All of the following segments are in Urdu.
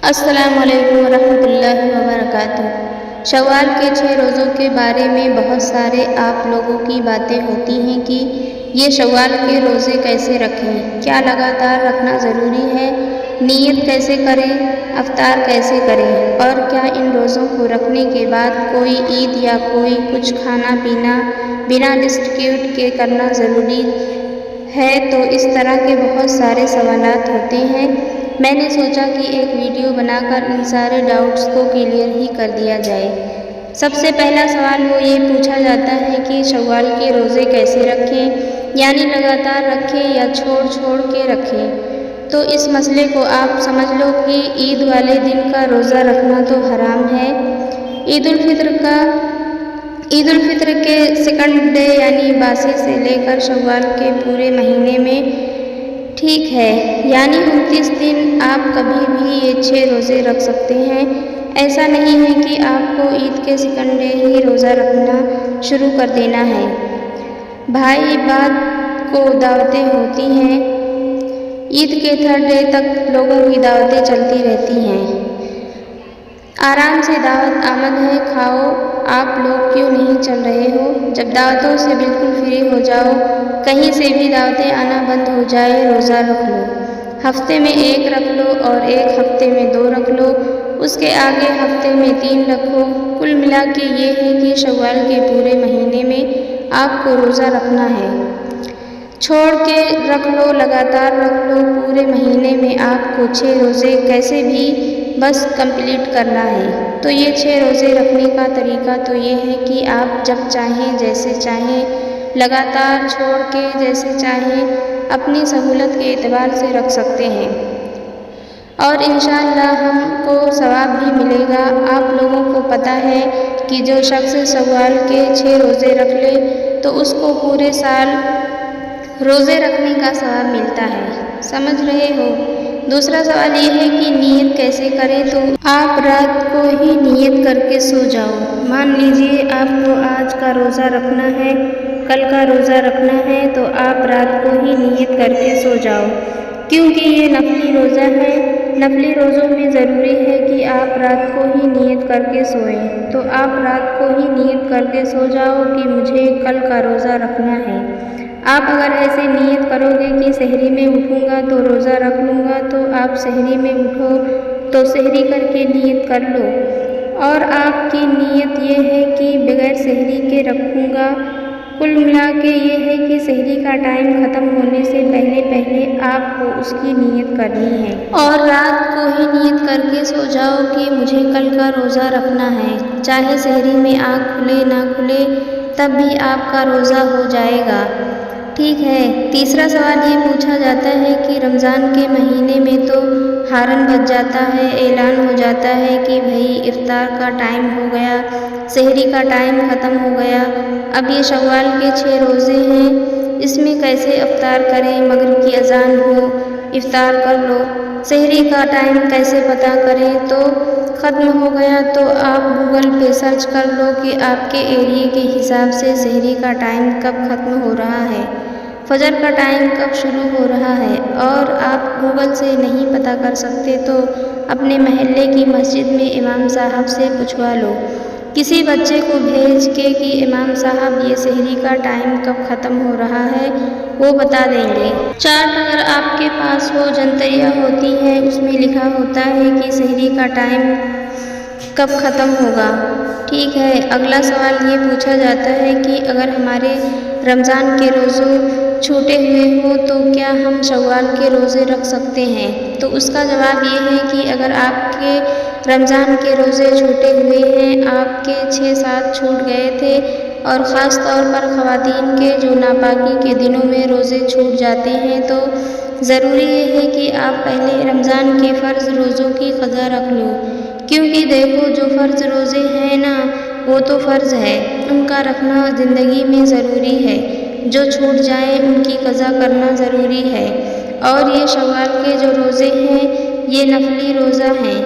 السلام علیکم ورحمۃ اللہ وبرکاتہ۔ شوال کے 6 روزوں کے بارے میں بہت سارے آپ لوگوں کی باتیں ہوتی ہیں کہ یہ شوال کے روزے کیسے رکھیں، کیا لگاتار رکھنا ضروری ہے، نیت کیسے کریں، افطار کیسے کریں، اور کیا ان روزوں کو رکھنے کے بعد کوئی عید یا کوئی کچھ کھانا پینا بنا ڈسٹریبیوٹ کے کرنا ضروری ہے۔ تو اس طرح کے بہت سارے سوالات ہوتے ہیں۔ میں نے سوچا کہ ایک ویڈیو بنا کر ان سارے ڈاؤٹس کو کلیئر ہی کر دیا جائے۔ سب سے پہلا سوال وہ یہ پوچھا جاتا ہے کہ شوال کے روزے کیسے رکھیں، یعنی لگاتار رکھیں یا چھوڑ کے رکھیں۔ تو اس مسئلے کو آپ سمجھ لو کہ عید والے دن کا روزہ رکھنا تو حرام ہے۔ عید الفطر کے سیکنڈ ڈے یعنی باسی سے لے کر شوال کے پورے مہینے میں ٹھیک ہے، یعنی 29 دن آپ کبھی بھی یہ 6 روزے رکھ سکتے ہیں۔ ایسا نہیں ہے کہ آپ کو عید کے سیکنڈ ڈے ہی روزہ رکھنا شروع کر دینا ہے۔ بھائی بعد کو دعوتیں ہوتی ہیں، عید کے 3rd ڈے تک لوگوں کی دعوتیں چلتی رہتی ہیں۔ آرام سے دعوت آمد ہے، کھاؤ۔ آپ لوگ کیوں نہیں چل رہے ہو؟ جب دعوتوں سے بالکل فری ہو جاؤ، کہیں سے بھی دعوتیں آنا بند ہو جائے، روزہ رکھ لو۔ ہفتے میں 1 رکھ لو اور ایک ہفتے میں 2 رکھ لو، اس کے آگے ہفتے میں 3 رکھو۔ کل ملا کے یہ ہے کہ شوال کے پورے مہینے میں آپ کو روزہ رکھنا ہے۔ چھوڑ کے رکھ لو، لگاتار رکھ لو، پورے مہینے میں آپ کو 6 روزے کیسے بھی بس کمپلیٹ کرنا ہے۔ تو یہ 6 روزے رکھنے کا طریقہ تو یہ ہے کہ آپ جب چاہیں جیسے چاہیں لگاتار، چھوڑ کے جیسے چاہیں اپنی سہولت کے اعتبار سے رکھ سکتے ہیں، اور انشاءاللہ ہم کو ثواب بھی ملے گا۔ آپ لوگوں کو پتہ ہے کہ جو شخص شوال کے 6 روزے رکھ لے تو اس کو پورے سال روزے رکھنے کا ثواب ملتا ہے۔ سمجھ رہے ہو؟ دوسرا سوال یہ ہے کہ نیت کیسے کریں؟ تو آپ رات کو ہی نیت کر کے سو جاؤ۔ مان لیجیے آپ کو آج کا روزہ رکھنا ہے، کل کا روزہ رکھنا ہے، تو آپ رات کو ہی نیت کر کے سو جاؤ، کیونکہ یہ نفلی روزہ ہے۔ نفلی روزوں میں ضروری ہے کہ آپ رات کو ہی نیت کر کے سوئیں۔ تو آپ رات کو ہی نیت کر کے سو جاؤ کہ مجھے کل کا روزہ رکھنا ہے۔ آپ اگر ایسے نیت کرو گے کہ سحری میں اٹھوں گا تو روزہ رکھ لوں گا، تو آپ سحری میں اٹھو تو سحری کر کے نیت کر لو، اور آپ کی نیت یہ ہے کہ بغیر سحری کے رکھوں گا۔ کل ملا کے یہ ہے کہ سحری کا ٹائم ختم ہونے سے پہلے آپ کو اس کی نیت کرنی ہے، اور رات کو ہی نیت کر کے سو جاؤ کہ مجھے کل کا روزہ رکھنا ہے، چاہے سحری میں آنکھ کھلے نہ کھلے تب بھی آپ کا روزہ ہو جائے گا۔ ٹھیک ہے۔ تیسرا سوال یہ پوچھا جاتا ہے کہ رمضان کے مہینے میں تو ہارن بج جاتا ہے، اعلان ہو جاتا ہے کہ بھئی افطار کا ٹائم ہو گیا، سحری کا ٹائم ختم ہو گیا، اب یہ شوال کے 6 روزے ہیں، اس میں کیسے افطار کریں؟ مغرب کی اذان ہو، افطار کر لو۔ سحری کا ٹائم کیسے پتہ کریں؟ تو ختم ہو گیا تو آپ گوگل پہ سرچ کر لو کہ آپ کے ایریے کے حساب سے سحری کا ٹائم کب ختم ہو رہا ہے، فجر کا ٹائم کب شروع ہو رہا ہے۔ اور آپ گوگل سے نہیں پتہ کر سکتے تو اپنے محلے کی مسجد میں امام صاحب سے پوچھوا لو، کسی بچے کو بھیج کے کہ امام صاحب یہ سحری کا ٹائم کب ختم ہو رہا ہے، وہ بتا دیں گے۔ چارٹ اگر آپ کے پاس ہو، جنتریاں ہوتی ہیں، اس میں لکھا ہوتا ہے کہ سحری کا ٹائم کب ختم ہوگا۔ ٹھیک ہے۔ اگلا سوال یہ پوچھا جاتا ہے کہ اگر ہمارے رمضان کے روزے چھوٹے ہوئے ہوں تو کیا ہم شوال کے روزے رکھ سکتے ہیں؟ تو اس کا جواب یہ ہے کہ اگر آپ کے رمضان کے روزے چھوٹے ہوئے ہیں، آپ کے 6-7 چھوٹ گئے تھے، اور خاص طور پر خواتین کے جو ناپاکی کے دنوں میں روزے چھوٹ جاتے ہیں، تو ضروری یہ ہے کہ آپ پہلے رمضان کے فرض روزوں کی قضا رکھ لو، کیونکہ دیکھو جو فرض روزے ہیں نا وہ تو فرض ہے، ان کا رکھنا زندگی میں ضروری ہے، جو چھوٹ جائیں ان کی قضا کرنا ضروری ہے۔ اور یہ شوال کے جو روزے ہیں یہ نفلی روزہ ہیں۔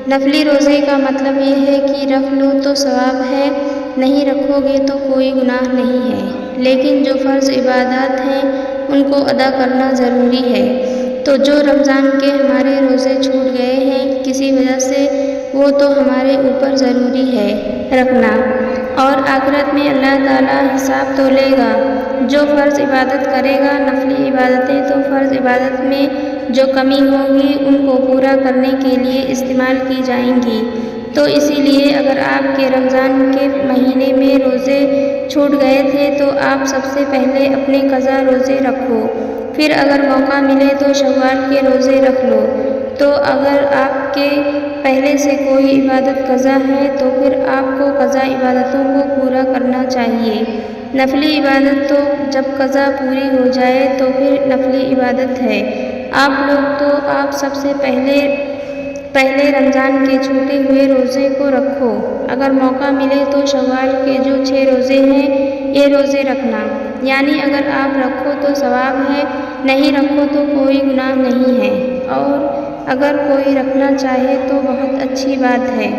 نفلی روزے کا مطلب یہ ہے کہ رکھ لو تو ثواب ہے، نہیں رکھو گے تو کوئی گناہ نہیں ہے، لیکن جو فرض عبادات ہیں ان کو ادا کرنا ضروری ہے۔ تو جو رمضان کے ہمارے روزے چھوٹ گئے ہیں، کسی اسی وجہ سے وہ تو ہمارے اوپر ضروری ہے رکھنا، اور آخرت میں اللہ تعالیٰ حساب تو لے گا۔ جو فرض عبادت کرے گا، نفلی عبادتیں تو فرض عبادت میں جو کمی ہوگی ان کو پورا کرنے کے لیے استعمال کی جائیں گی۔ تو اسی لیے اگر آپ کے رمضان کے مہینے میں روزے چھوٹ گئے تھے تو آپ سب سے پہلے اپنے قضا روزے رکھو، پھر اگر موقع ملے تو شوال کے روزے رکھ لو۔ تو اگر آپ کے پہلے سے کوئی عبادت قضا ہے تو پھر آپ کو قضا عبادتوں کو پورا کرنا چاہیے۔ نفلی عبادت تو جب قضا پوری ہو جائے تو پھر نفلی عبادت ہے۔ آپ لوگ تو آپ سب سے پہلے رمضان کے چھوٹے ہوئے روزے کو رکھو، اگر موقع ملے تو شوال کے جو 6 روزے ہیں یہ روزے رکھنا، یعنی اگر آپ رکھو تو ثواب ہے، نہیں رکھو تو کوئی گناہ نہیں ہے، اور اگر کوئی رکھنا چاہے تو بہت اچھی بات ہے۔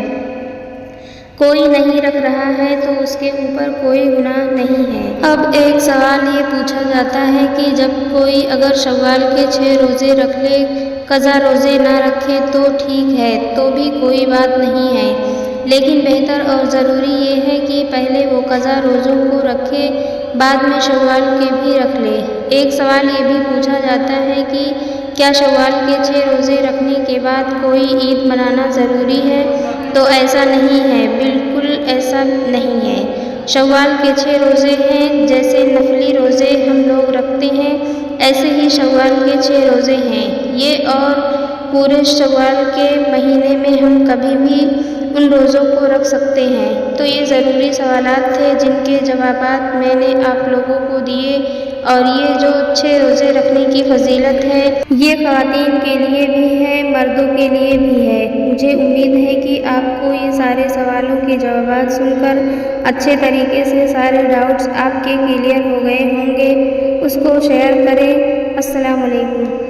کوئی نہیں رکھ رہا ہے تو اس کے اوپر کوئی گناہ نہیں ہے۔ اب ایک سوال یہ پوچھا جاتا ہے کہ جب کوئی اگر شوال کے 6 روزے رکھ لے، قضا روزے نہ رکھے تو ٹھیک ہے، تو بھی کوئی بات نہیں ہے، لیکن بہتر اور ضروری یہ ہے کہ پہلے وہ قضا روزوں کو رکھے، بعد میں شوال کے بھی رکھ لے۔ ایک سوال یہ بھی پوچھا جاتا ہے کہ کیا شوال کے 6 روزے رکھنے کے بعد کوئی عید منانا ضروری ہے؟ تو ایسا نہیں ہے، بالکل ایسا نہیں ہے۔ شوال کے 6 روزے ہیں، جیسے نفلی روزے ہم لوگ رکھتے ہیں ایسے ہی شوال کے 6 روزے ہیں یہ، اور پورے شوال کے مہینے میں ہم کبھی بھی ان روزوں کو رکھ سکتے ہیں۔ تو یہ ضروری سوالات تھے جن کے جوابات میں نے آپ لوگوں کو دیے، اور یہ جو 6 روزے رکھنے کی فضیلت ہے یہ خواتین کے لیے بھی ہے، مردوں کے لیے بھی ہے۔ مجھے امید ہے کہ آپ کو یہ سارے سوالوں کے جوابات سن کر اچھے طریقے سے سارے ڈاؤٹس آپ کے کلیئر ہو گئے ہوں گے۔ اس کو شیئر کریں۔ السلام علیکم۔